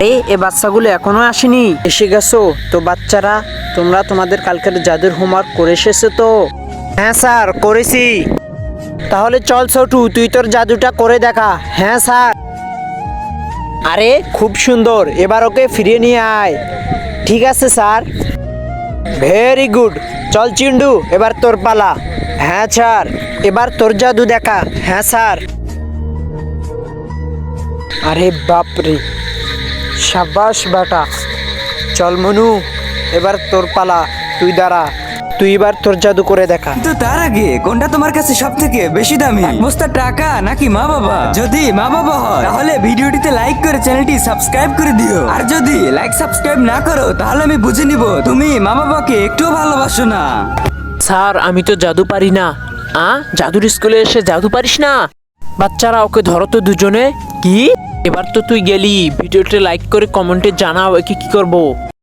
এ বাচ্চাগুলো এখনো আসেনি? এসে গেছো তো বাচ্চারা? তোমরা তোমাদের কালকের জাদুর হোমওয়ার্ক করে এসেছো তো? হ্যাঁ স্যার, করেছি। তাহলে চল ছোটু, তুই তোর জাদুটা করে দেখা। হ্যাঁ স্যার। আরে খুব সুন্দর, এবার ওকে ফিরিয়ে নিয়ে আয়। ঠিক আছে স্যার। Very good. চল চিন্টু, এবার তোর পালা। হ্যাঁ স্যার, এবার তোর জাদু দেখা। হ্যাঁ স্যার। আরে বাপরে, সাবাস বেটা। চল মনু, এবার তোর পালা। তুই দাঁড়া, তুই এবার তোর জাদু করে দেখা। কিন্তু তার আগে কোনটা তোমার কাছে সব থেকে বেশি দামি, এক বস্তা টাকা নাকি মা বাবা? যদি মা বাবা হয় তাহলে ভিডিওটিতে লাইক করে চ্যানেলটি সাবস্ক্রাইব করে দিও, আর যদি লাইক সাবস্ক্রাইব না করো তাহলে আমি বুঝে নিব তুমি মা বাবাকে একটুও ভালোবাসো না। স্যার আমি তো জাদু পারি না। জাদুর স্কুলে এসে জাদু পারিস না? বাচ্চারা ওকে ধরো তো দুজনে। কি? এবার তো তুই গেলি, ভিডিওতে লাইক করে কমেন্টে জানাও একে কি করব।